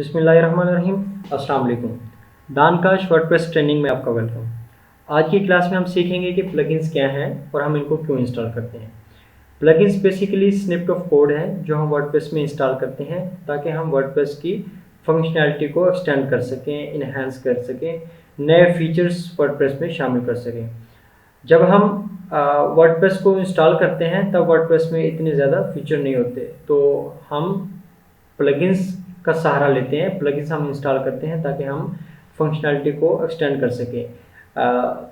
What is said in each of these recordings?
बिस्मिल्लाहिर्रहमानिर्रहीम। अस्सलाम वालेकुम। दानकाश वर्डप्रेस ट्रेनिंग में आपका वेलकम। आज की क्लास में हम सीखेंगे कि प्लगइन्स क्या हैं और हम इनको क्यों इंस्टॉल करते हैं। Plugins basically snippet of code हैं जो हम वर्डप्रेस में इंस्टॉल करते हैं ताकि हम वर्डप्रेस की फंक्शनैलिटी को एक्सटेंड कर सकें, इन्हेंस कर सकें, नए फीचर्स वर्डप्रेस में शामिल कर सकें। जब हम वर्डप्रेस को इंस्टॉल करते हैं तब वर्डप्रेस में इतने ज़्यादा फीचर नहीं होते, तो हम प्लगइन्स का सहारा लेते हैं। प्लगइन्स हम इंस्टॉल करते हैं ताकि हम फंक्शनैलिटी को एक्सटेंड कर सकें।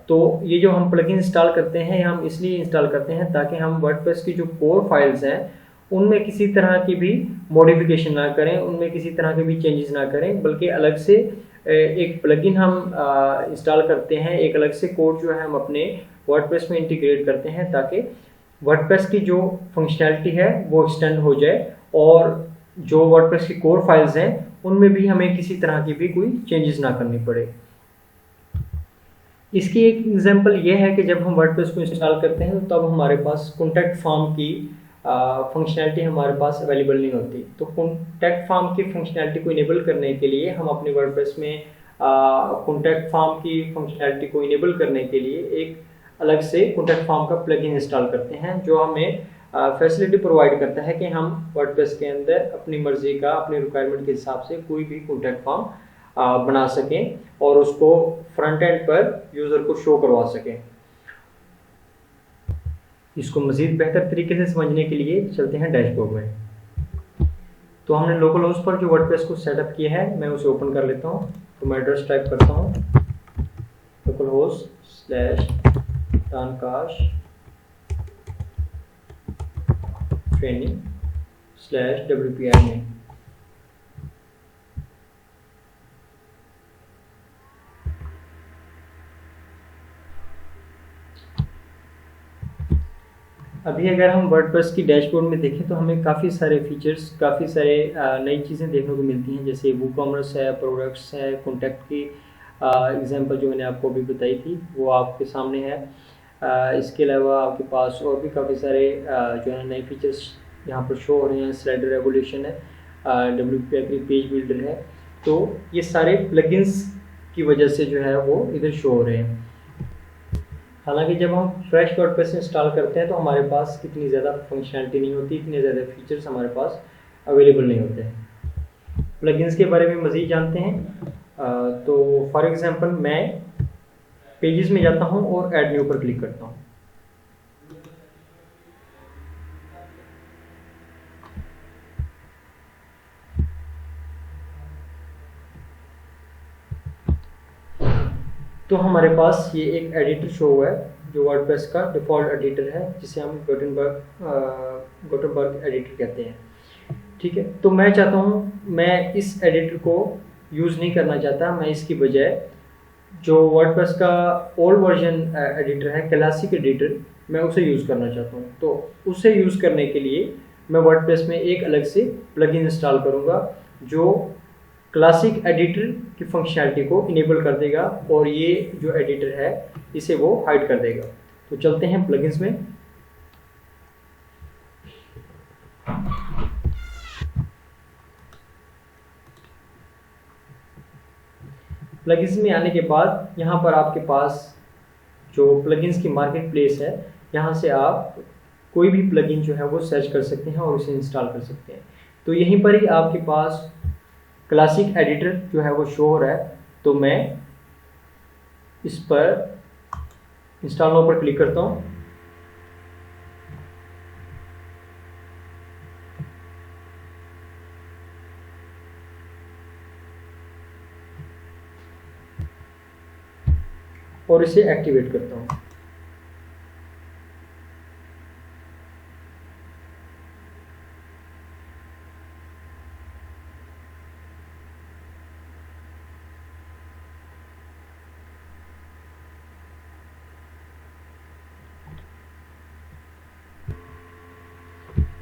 तो ये जो हम प्लगइन इंस्टॉल करते हैं हम इसलिए इंस्टॉल करते हैं ताकि हम वर्डप्रेस की जो कोर फाइल्स हैं उनमें किसी तरह की भी मॉडिफिकेशन ना करें, उनमें किसी तरह के भी चेंजेस ना करें, बल्कि अलग से एक प्लगइन हम इंस्टॉल करते हैं, एक अलग से कोड जो है हम अपने वर्डप्रेस में इंटीग्रेट करते हैं ताकि वर्डप्रेस की जो फंक्शनैलिटी है वो एक्सटेंड हो जाए और जो वर्डप्रेस की कोर फाइल्स हैं उनमें भी हमें किसी तरह की भी कोई चेंजेस ना करनी पड़े। इसकी एक एग्जांपल ये है कि जब हम वर्डप्रेस को इंस्टॉल करते हैं तो तब हमारे पास कॉन्टैक्ट फॉर्म की फंक्शनैलिटी हमारे पास अवेलेबल नहीं होती। तो कॉन्टैक्ट फॉर्म की फंक्शनैलिटी को इनेबल करने के लिए हम अपने वर्डप्रेस में कॉन्टैक्ट फॉर्म की फंक्शनैलिटी को इनेबल करने के लिए एक अलग से कॉन्टैक्ट फॉर्म का प्लगइन इंस्टॉल करते हैं जो हमें फैसिलिटी प्रोवाइड करता है कि हम वर्डप्रेस के अंदर अपनी मर्जी का, अपनी रिक्वायरमेंट के हिसाब से कोई भी कॉन्टैक्ट फॉर्म बना सकें और उसको फ्रंट एंड पर यूज़र को शो करवा सकें। इसको मज़ीद बेहतर तरीके से समझने के लिए चलते हैं डैशबोर्ड में। तो हमने लोकल होस्ट पर जो वर्डप्रेस को सेटअप किया है मैं उसे ओपन कर लेता हूँ। तो मैं एड्रेस टाइप करता हूँ लोकल होस्ट /दानकाश training/WPI में। अभी अगर हम वर्डप्रेस की डैशबोर्ड में देखें तो हमें काफ़ी सारे फीचर्स, काफ़ी सारे नई चीज़ें देखने को मिलती हैं, जैसे वूकॉमर्स है, प्रोडक्ट्स है, कॉन्टैक्ट की एग्जांपल जो मैंने आपको अभी बताई थी वो आपके सामने है। इसके अलावा आपके पास और भी काफ़ी सारे जो है नए फीचर्स यहाँ पर शो हो रहे हैं। स्लाइडर रेवोल्यूशन है, WPI पेज बिल्डर है। तो ये सारे प्लगइन्स की वजह से जो है वो इधर शो हो रहे हैं। हालांकि जब हम फ्रेश वर्डप्रेस इंस्टॉल करते हैं तो हमारे पास इतनी ज़्यादा फंक्शनैलिटी नहीं होती, इतने ज़्यादा फीचर्स हमारे पास अवेलेबल नहीं होते हैं। प्लगइन्स के बारे में मज़ीद जानते हैं। तो फॉर एग्जांपल मैं पेजेस में जाता हूं और ऐड न्यू पर क्लिक करता हूं। तो हमारे पास ये एक एडिटर शो हुआ है जो वर्डप्रेस का डिफ़ॉल्ट एडिटर है, जिसे हम गुटेनबर्ग एडिटर कहते हैं। ठीक है, तो मैं चाहता हूँ, मैं इस एडिटर को यूज़ नहीं करना चाहता, मैं इसकी बजाय जो वर्डप्रेस का ओल्ड वर्जन एडिटर है, क्लासिक एडिटर, मैं उसे यूज़ करना चाहता हूँ। तो उसे यूज़ करने के लिए मैं वर्डप्रेस में एक अलग से प्लगइन इंस्टॉल करूँगा जो क्लासिक एडिटर की फंक्शनैलिटी को इनेबल कर देगा और ये जो एडिटर है इसे वो हाइड कर देगा। तो चलते हैं प्लगइन्स में। प्लगइन्स में आने के बाद यहाँ पर आपके पास जो प्लगइन्स की मार्केट प्लेस है, यहाँ से आप कोई भी प्लगइन जो है वो सर्च कर सकते हैं और उसे इंस्टॉल कर सकते हैं। तो यहीं पर ही आपके पास क्लासिक एडिटर जो है वो शो हो रहा है। तो मैं इस पर इंस्टॉल नाउ पर क्लिक करता हूँ। और इसे एक्टिवेट करता हूँ।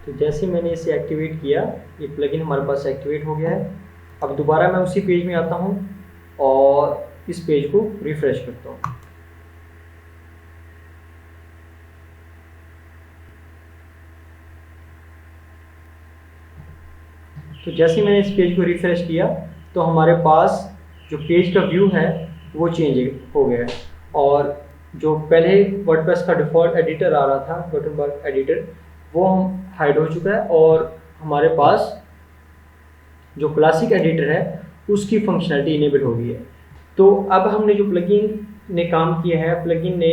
तो जैसे मैंने इसे एक्टिवेट किया, ये प्लगइन हमारे पास एक्टिवेट हो गया है। अब दोबारा मैं उसी पेज में आता हूँ और इस पेज को रिफ्रेश करता हूँ। तो जैसे मैंने इस पेज को रिफ्रेश किया तो हमारे पास जो पेज का व्यू है वो चेंज हो गया है, और जो पहले वर्डप्रेस का डिफ़ॉल्ट एडिटर आ रहा था, गुटेनबर्ग एडिटर, वो हाइड हो चुका है, और हमारे पास जो क्लासिक एडिटर है उसकी फंक्शनलिटी इनेबल हो गई है। तो अब हमने जो प्लगइन ने काम किया है, प्लगइन ने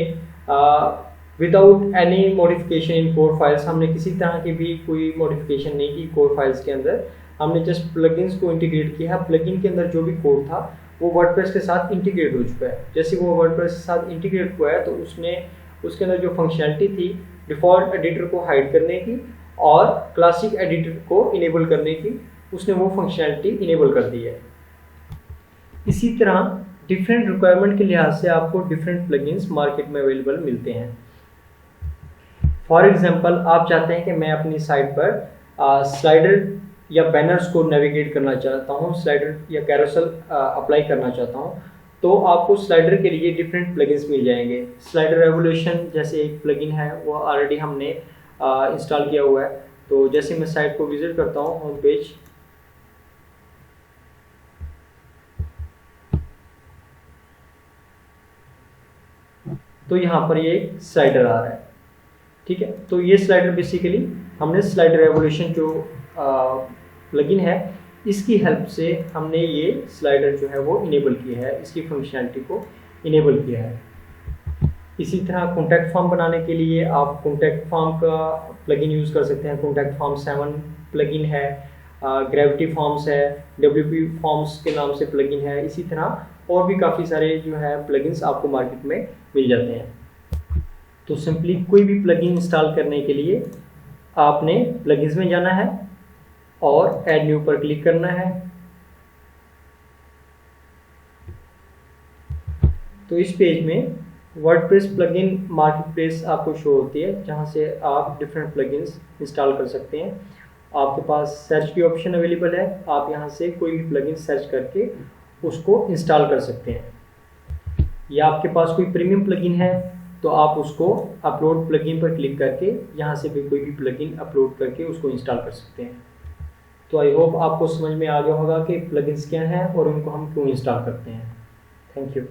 without any modification in code files, हमने किसी तरह की भी कोई मॉडिफिकेशन नहीं की कोड फाइल्स के अंदर, हमने जस्ट प्लगइन्स को इंटीग्रेट किया है। प्लगइन के अंदर जो भी कोड था वो वर्डप्रेस के साथ इंटीग्रेट हो चुका है। जैसे वो वर्डप्रेस के साथ इंटीग्रेट हुआ है तो उसके अंदर जो फंक्शनलिटी थी डिफ़ॉल्ट एडिटर को हाइड करने की और क्लासिक एडिटर को इनेबल करने की, उसने वो फंक्शनलिटी इनेबल कर दी है। इसी तरह डिफरेंट रिक्वायरमेंट के लिहाज से आपको डिफरेंट प्लगइन्स मार्केट में अवेलेबल मिलते हैं। फॉर एग्जांपल, आप चाहते हैं कि मैं अपनी साइट पर स्लाइडर या बैनर्स को नेविगेट करना चाहता हूं, स्लाइडर या कैरोसेल अप्लाई करना चाहता हूं, तो आपको स्लाइडर के लिए डिफरेंट प्लगइन्स मिल जाएंगे। स्लाइडर रेवोल्यूशन जैसे एक प्लगइन है, वो ऑलरेडी हमने इंस्टॉल किया हुआ है। तो जैसे मैं साइट को विजिट करता हूँ, होम पेज, तो यहाँ पर ये स्लाइडर आ रहा है। ठीक है, तो ये स्लाइडर बेसिकली हमने स्लाइडर रेवोल्यूशन जो प्लगइन है, इसकी हेल्प से हमने ये स्लाइडर जो है वो इनेबल किया है, इसकी फंक्शनलिटी को इनेबल किया है। इसी तरह कॉन्टैक्ट फॉर्म बनाने के लिए आप कॉन्टैक्ट फॉर्म का प्लगइन यूज़ कर सकते हैं। कॉन्टैक्ट फॉर्म 7 प्लगइन है, ग्रेविटी फॉर्म्स है, WP फॉर्म्स के नाम से प्लगइन है। इसी तरह और भी काफ़ी सारे जो है प्लगइन्स आपको मार्केट में मिल जाते हैं। तो सिंपली कोई भी प्लगइन इंस्टॉल करने के लिए आपने प्लगइन्स में जाना है और ऐड न्यू पर क्लिक करना है। तो इस पेज में वर्डप्रेस प्लगइन मार्केटप्लेस आपको शो होती है, जहां से आप डिफरेंट प्लगइन्स इंस्टॉल कर सकते हैं। आपके पास सर्च की ऑप्शन अवेलेबल है, आप यहां से कोई भी प्लगइन सर्च करके उसको इंस्टॉल कर सकते हैं। या आपके पास कोई प्रीमियम प्लगइन है तो आप उसको अपलोड प्लगइन पर क्लिक करके यहाँ से भी कोई भी प्लगइन अपलोड करके उसको इंस्टॉल कर सकते हैं। तो आई होप आपको समझ में आ गया होगा कि प्लगइन्स क्या हैं और उनको हम क्यों इंस्टॉल करते हैं। Thank you.